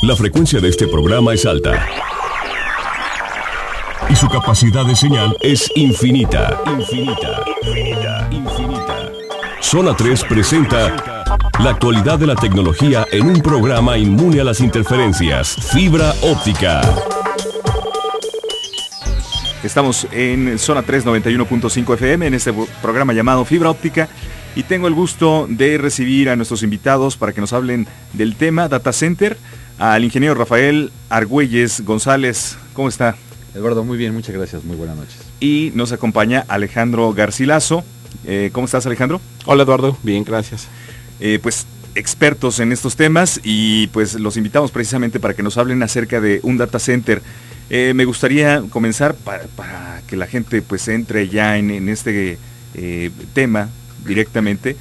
La frecuencia de este programa es alta y su capacidad de señal es infinita. Zona 3 presenta la actualidad de la tecnología en un programa inmune a las interferencias. Fibra óptica. Estamos en Zona 3 91.5 FM en este programa llamado Fibra Óptica y tengo el gusto de recibir a nuestros invitados para que nos hablen del tema Data Center, al ingeniero Rafael Argüelles González. ¿Cómo está? Eduardo, muy bien, muchas gracias, muy buenas noches. Y nos acompaña Alejandro Garcilaso. ¿Cómo estás, Alejandro? Hola, Eduardo, bien, gracias. Pues expertos en estos temas y pues los invitamos precisamente para que nos hablen acerca de un data center. Me gustaría comenzar para que la gente pues entre ya en este tema directamente,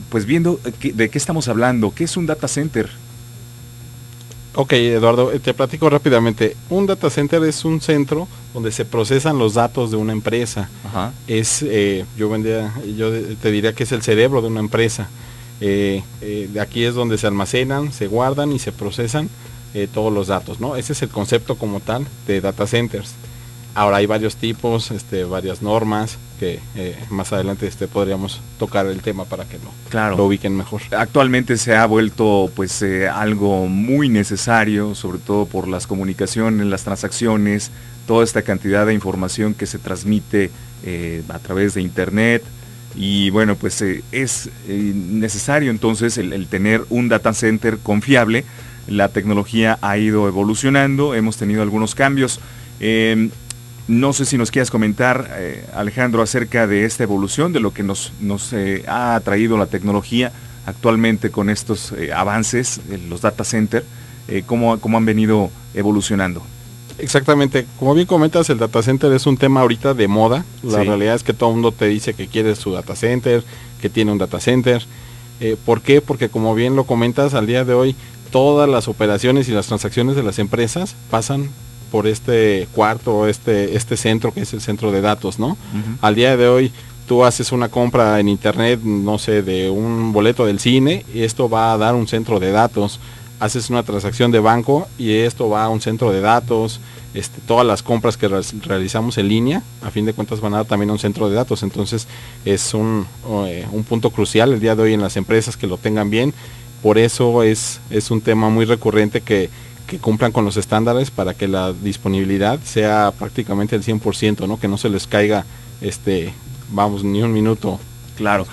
pues viendo de qué estamos hablando, qué es un data center. Ok, Eduardo, te platico rápidamente. Un data center es un centro donde se procesan los datos de una empresa. Ajá. Yo te diría que es el cerebro de una empresa. De aquí es donde se almacenan, se guardan y se procesan todos los datos, ¿no? Ese es el concepto como tal de data centers. Ahora hay varios tipos, varias normas que más adelante podríamos tocar el tema para que lo ubiquen mejor. Actualmente se ha vuelto pues algo muy necesario, sobre todo por las comunicaciones, las transacciones, toda esta cantidad de información que se transmite a través de internet. Y bueno, pues es necesario entonces el tener un data center confiable. La tecnología ha ido evolucionando, hemos tenido algunos cambios. No sé si nos quieras comentar, Alejandro, acerca de esta evolución, de lo que nos ha traído la tecnología actualmente con estos avances, los data center, cómo han venido evolucionando. Exactamente, como bien comentas, el data center es un tema ahorita de moda. La realidad es que todo el mundo te dice que quiere su data center, que tiene un data center. ¿Por qué? Porque como bien lo comentas, al día de hoy todas las operaciones y las transacciones de las empresas pasan por este cuarto, este centro que es el centro de datos, ¿no? Uh-huh. Al día de hoy tú haces una compra en internet, no sé, de un boleto del cine y esto va a dar un centro de datos. Haces una transacción de banco y esto va a un centro de datos. Todas las compras que realizamos en línea, a fin de cuentas van a dar también a un centro de datos. Entonces es un punto crucial el día de hoy en las empresas que lo tengan bien. Por eso es un tema muy recurrente que cumplan con los estándares para que la disponibilidad sea prácticamente el 100%, ¿no? Que no se les caiga ni un minuto. Claro.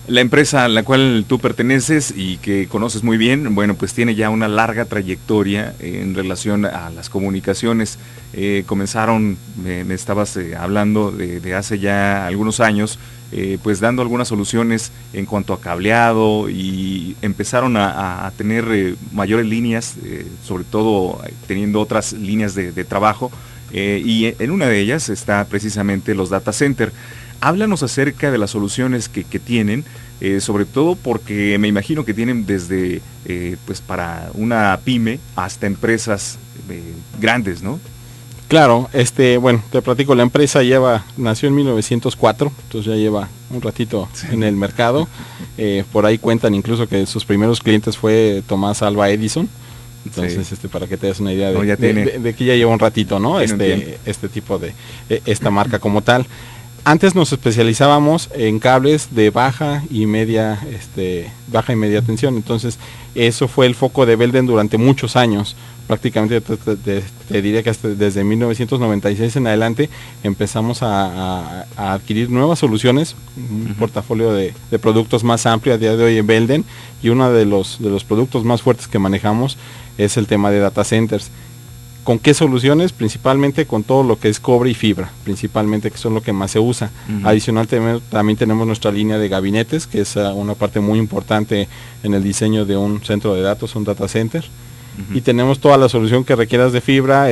La empresa a la cual tú perteneces y que conoces muy bien, bueno, pues tiene ya una larga trayectoria en relación a las comunicaciones. Comenzaron, me estabas hablando de hace ya algunos años, pues dando algunas soluciones en cuanto a cableado y empezaron a tener mayores líneas, sobre todo teniendo otras líneas de trabajo, y en una de ellas está precisamente los data center. Háblanos acerca de las soluciones que tienen, sobre todo porque me imagino que tienen desde pues para una pyme hasta empresas grandes, ¿no? Claro, bueno, te platico, la empresa nació en 1904, entonces ya lleva un ratito en el mercado. Por ahí cuentan incluso que sus primeros clientes fue Tomás Alva Edison. Entonces, para que te des una idea de que ya lleva un ratito, ¿no? Tipo de esta marca como tal. Antes nos especializábamos en cables de baja y media tensión. Entonces, eso fue el foco de Belden durante muchos años. Prácticamente te diría que hasta desde 1996 en adelante empezamos a adquirir nuevas soluciones, un portafolio de productos más amplio a día de hoy en Belden, y uno de los productos más fuertes que manejamos es el tema de data centers. ¿Con qué soluciones? Principalmente con todo lo que es cobre y fibra, principalmente, que son lo que más se usa. Uh-huh. Adicional también tenemos nuestra línea de gabinetes, que es una parte muy importante en el diseño de un centro de datos, un data center. Uh-huh. Y tenemos toda la solución que requieras de fibra,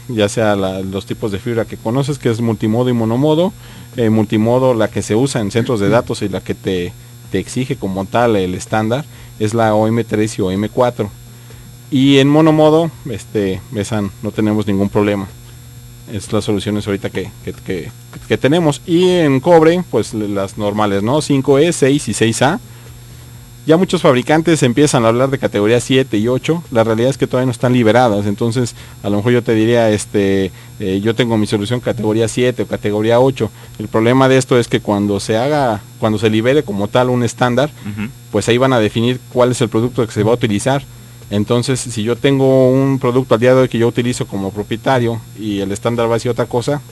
ya sea los tipos de fibra que conoces, que es multimodo y monomodo. Multimodo, la que se usa en centros de datos y la que te exige como tal el estándar, es la OM3 y OM4. Y en monomodo, esa no tenemos ningún problema. Es las soluciones ahorita que tenemos. Y en cobre, pues las normales, ¿no? 5E, 6 y 6A. Ya muchos fabricantes empiezan a hablar de categoría 7 y 8, la realidad es que todavía no están liberadas, entonces a lo mejor yo te diría, yo tengo mi solución categoría 7 o categoría 8, el problema de esto es que cuando se libere como tal un estándar, pues ahí van a definir cuál es el producto que se va a utilizar. Entonces, si yo tengo un producto al día de hoy que yo utilizo como propietario y el estándar va a ser otra cosa,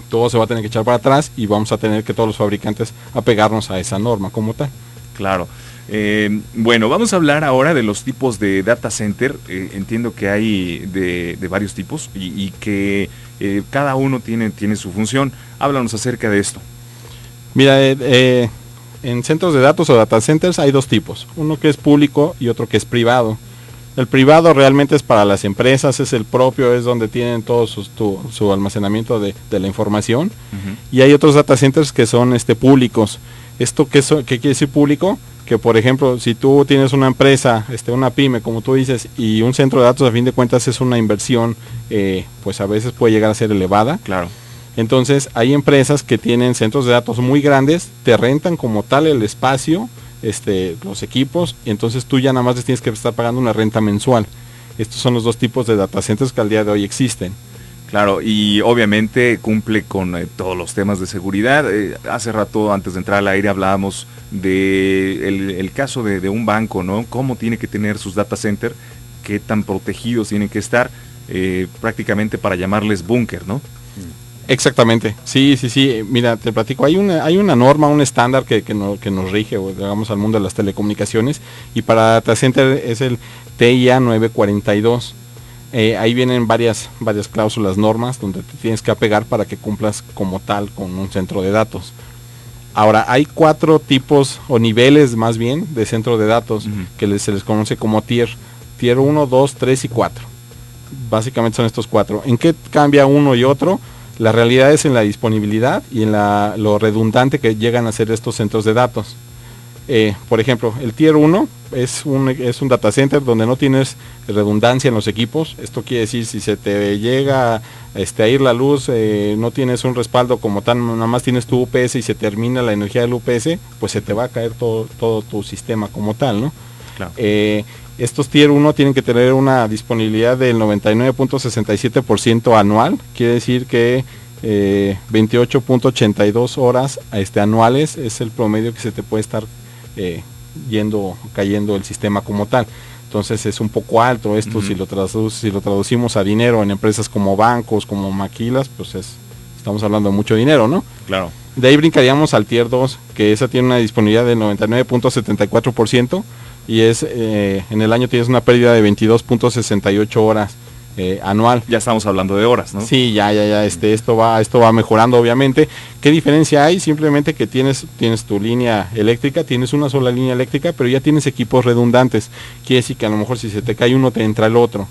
todo se va a tener que echar para atrás y vamos a tener que todos los fabricantes apegarnos a esa norma como tal. Claro. Bueno, vamos a hablar ahora de los tipos de data center. Entiendo que hay de varios tipos y que cada uno tiene su función. Háblanos acerca de esto. Mira, en centros de datos o data centers hay dos tipos, uno que es público y otro que es privado. El privado realmente es para las empresas, es el propio, es donde tienen todo su almacenamiento de la información. Y hay otros data centers que son públicos. ¿Esto qué quiere decir público? Que por ejemplo, si tú tienes una empresa, una pyme, como tú dices, y un centro de datos a fin de cuentas es una inversión, pues a veces puede llegar a ser elevada. Claro. Entonces hay empresas que tienen centros de datos muy grandes, te rentan como tal el espacio, los equipos, y entonces tú ya nada más les tienes que estar pagando una renta mensual. Estos son los dos tipos de data centers que al día de hoy existen. Claro, y obviamente cumple con todos los temas de seguridad. Hace rato, antes de entrar al aire, hablábamos de el caso de un banco, ¿no? Cómo tiene que tener sus data center, qué tan protegidos tienen que estar, prácticamente para llamarles búnker, ¿no? Exactamente, sí, mira, te platico, hay una norma, un estándar que nos rige, digamos, al mundo de las telecomunicaciones, y para data center es el TIA 942. Ahí vienen varias cláusulas, normas, donde te tienes que apegar para que cumplas como tal con un centro de datos. Ahora, hay 4 tipos, o niveles más bien, de centro de datos, que se les conoce como tier 1, 2, 3 y 4. Básicamente son estos 4. ¿En qué cambia uno y otro? La realidad es en la disponibilidad y en lo redundante que llegan a ser estos centros de datos. Por ejemplo, el Tier 1 es un data center donde no tienes redundancia en los equipos. Esto quiere decir, si se te llega a ir la luz, no tienes un respaldo como tal, nada más tienes tu UPS y se termina la energía del UPS, pues se te va a caer todo tu sistema como tal, ¿no? Claro. Estos Tier 1 tienen que tener una disponibilidad del 99.67% anual, quiere decir que 28.82 horas anuales es el promedio que se te puede estar cayendo el sistema como tal. Entonces es un poco alto esto. Si lo traducimos a dinero en empresas como bancos, como maquilas, pues estamos hablando de mucho dinero, ¿no? Claro. De ahí brincaríamos al Tier 2, que esa tiene una disponibilidad del 99.74%, y en el año tienes una pérdida de 22.68 horas anual. Ya estamos hablando de horas, ¿no? Sí, ya, esto va mejorando, obviamente. ¿Qué diferencia hay? Simplemente que tienes tu línea eléctrica, tienes una sola línea eléctrica, pero ya tienes equipos redundantes. Quiere decir que a lo mejor si se te cae uno, te entra el otro.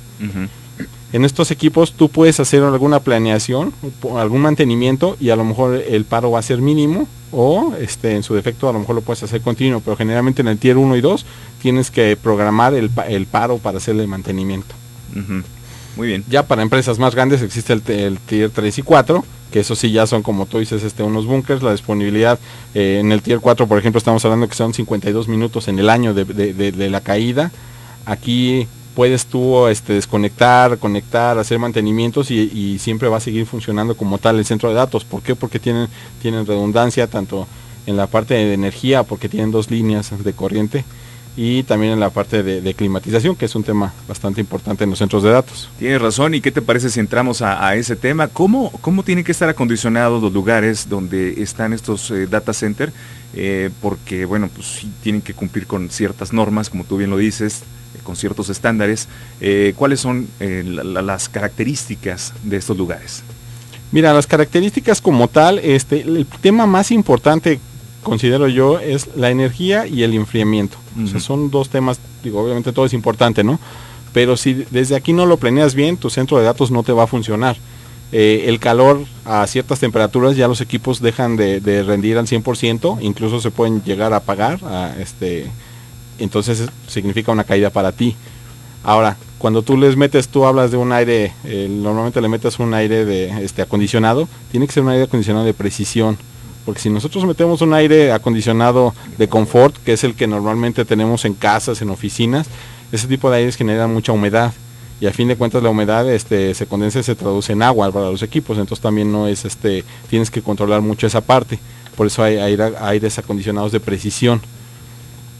En estos equipos tú puedes hacer alguna planeación, algún mantenimiento, y a lo mejor el paro va a ser mínimo, o en su defecto a lo mejor lo puedes hacer continuo, pero generalmente en el Tier 1 y 2 tienes que programar el paro para hacerle mantenimiento. Muy bien. Ya para empresas más grandes existe el Tier 3 y 4, que eso sí ya son, como tú dices, unos bunkers. La disponibilidad en el Tier 4, por ejemplo, estamos hablando que son 52 minutos en el año de la caída. Aquí puedes tú desconectar, conectar, hacer mantenimientos y siempre va a seguir funcionando como tal el centro de datos. ¿Por qué? Porque tienen redundancia tanto en la parte de energía, porque tienen 2 líneas de corriente, y también en la parte de climatización, que es un tema bastante importante en los centros de datos. Tienes razón. ¿Y qué te parece si entramos a ese tema? ¿Cómo tienen que estar acondicionados los lugares donde están estos data center? Porque, bueno, pues sí tienen que cumplir con ciertas normas, como tú bien lo dices, con ciertos estándares. ¿Cuáles son las características de estos lugares? Mira, las características como tal, el tema más importante, considero yo, es la energía y el enfriamiento. O sea, son 2 temas, obviamente todo es importante, ¿no? Pero si desde aquí no lo planeas bien, tu centro de datos no te va a funcionar. El calor a ciertas temperaturas, ya los equipos dejan de rendir al 100%, incluso se pueden llegar a apagar, entonces significa una caída para ti. Ahora, cuando tú hablas de un aire, normalmente le metes un aire acondicionado, tiene que ser un aire acondicionado de precisión. Porque si nosotros metemos un aire acondicionado de confort, que es el que normalmente tenemos en casas, en oficinas, ese tipo de aires genera mucha humedad. Y a fin de cuentas la humedad se condensa y se traduce en agua para los equipos. Entonces también no es, tienes que controlar mucho esa parte. Por eso hay aires acondicionados de precisión.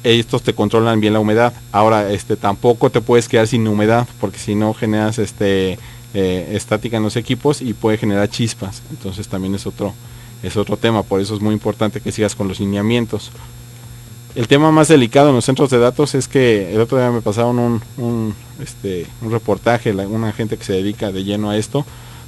Estos te controlan bien la humedad. Ahora, tampoco te puedes quedar sin humedad, porque si no generas estática en los equipos y puede generar chispas. Entonces también es otro tema. Por eso es muy importante que sigas con los lineamientos. El tema más delicado en los centros de datos es que el otro día me pasaron un reportaje, una gente que se dedica de lleno a esto,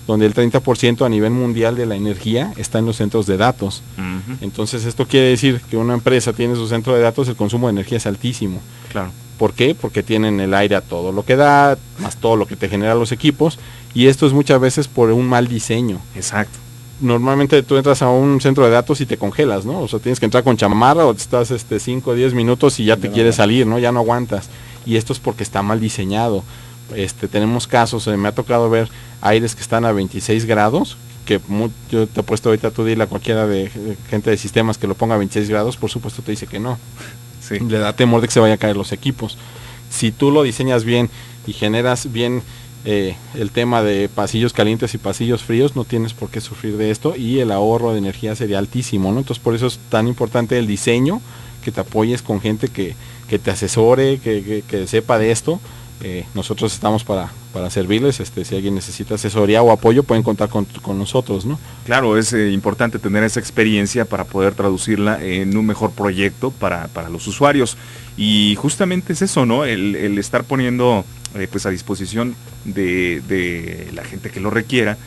donde el 30% a nivel mundial de la energía está en los centros de datos. Uh-huh. Entonces esto quiere decir que una empresa tiene su centro de datos, el consumo de energía es altísimo. Claro. ¿Por qué? Porque tienen el aire a todo lo que da, más todo lo que te genera los equipos, y esto es muchas veces por un mal diseño. Exacto. Normalmente tú entras a un centro de datos y te congelas, ¿no? O sea, tienes que entrar con chamarra o estás 5 o 10 minutos y ya te quieres salir, ¿no? Ya no aguantas. Y esto es porque está mal diseñado. Tenemos casos, me ha tocado ver aires que están a 26 grados, que yo te he puesto ahorita, tú dile a cualquiera de gente de sistemas que lo ponga a 26 grados, por supuesto te dice que no. Sí. Le da temor de que se vaya a caer los equipos. Si tú lo diseñas bien y generas bien el tema de pasillos calientes y pasillos fríos, no tienes por qué sufrir de esto, y el ahorro de energía sería altísimo, ¿no? Entonces por eso es tan importante el diseño, que te apoyes con gente que te asesore, que sepa de esto. Nosotros estamos para servirles. Si alguien necesita asesoría o apoyo, pueden contar con nosotros, ¿no? Claro, es importante tener esa experiencia para poder traducirla en un mejor proyecto para los usuarios. Y justamente es eso, ¿no? El estar poniendo pues a disposición de la gente que lo requiera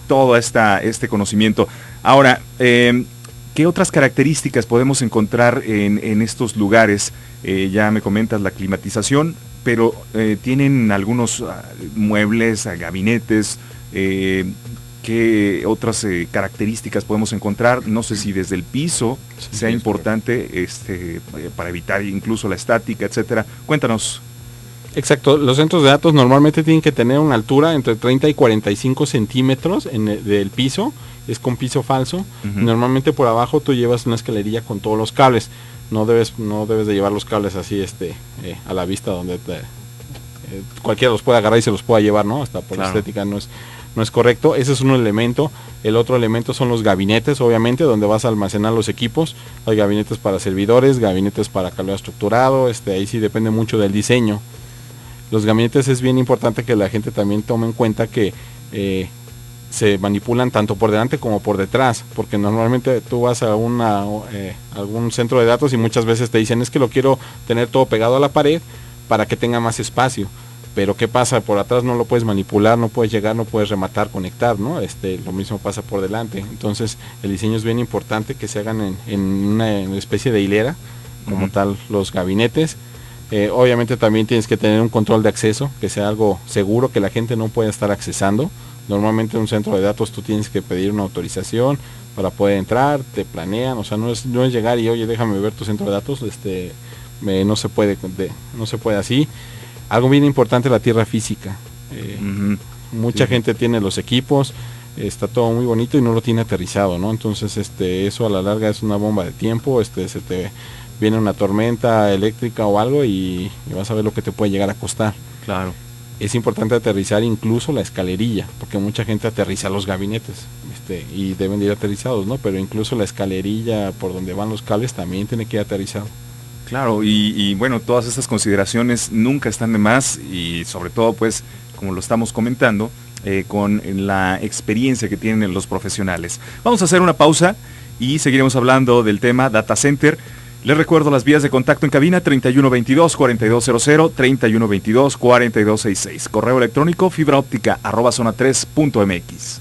todo este conocimiento. Ahora, ¿qué otras características podemos encontrar en estos lugares? Ya me comentas la climatización, pero tienen algunos muebles, gabinetes. ¿Qué otras características podemos encontrar? No sé si desde el piso sea importante para evitar incluso la estática, etcétera. Cuéntanos. Exacto, los centros de datos normalmente tienen que tener una altura entre 30 y 45 centímetros del piso, es con piso falso. Uh-huh. Normalmente por abajo tú llevas una escalerilla con todos los cables. No debes de llevar los cables así a la vista, donde cualquiera los puede agarrar y se los pueda llevar, ¿no? Hasta por la estética no es correcto. Ese es un elemento. El otro elemento son los gabinetes, obviamente, donde vas a almacenar los equipos. Hay gabinetes para servidores, gabinetes para cableado estructurado, ahí sí depende mucho del diseño. Los gabinetes es bien importante que la gente también tome en cuenta que se manipulan tanto por delante como por detrás, porque normalmente tú vas a algún centro de datos y muchas veces te dicen, es que lo quiero tener todo pegado a la pared para que tenga más espacio. Pero ¿qué pasa? Por atrás no lo puedes manipular, no puedes llegar, no puedes rematar, conectar, ¿no? Lo mismo pasa por delante. Entonces el diseño es bien importante, que se hagan en una especie de hilera, como tal los gabinetes. Obviamente también tienes que tener un control de acceso, que sea algo seguro, que la gente no pueda estar accesando. Normalmente en un centro de datos tú tienes que pedir una autorización para poder entrar, te planean, o sea, no es llegar y oye, déjame ver tu centro de datos, no se puede así. Algo bien importante, la tierra física. Mucha gente tiene los equipos, está todo muy bonito y no lo tiene aterrizado, ¿no? Entonces eso a la larga es una bomba de tiempo, se te viene una tormenta eléctrica o algo y vas a ver lo que te puede llegar a costar. Claro. Es importante aterrizar incluso la escalerilla, porque mucha gente aterriza los gabinetes y deben de ir aterrizados, ¿no? Pero incluso la escalerilla por donde van los cables también tiene que ir aterrizado. Claro, y bueno, todas estas consideraciones nunca están de más, y sobre todo, pues, como lo estamos comentando, con la experiencia que tienen los profesionales. Vamos a hacer una pausa y seguiremos hablando del tema Data Center. Les recuerdo las vías de contacto en cabina: 3122-4200, 3122-4266. Correo electrónico fibraoptica@zona3.mx.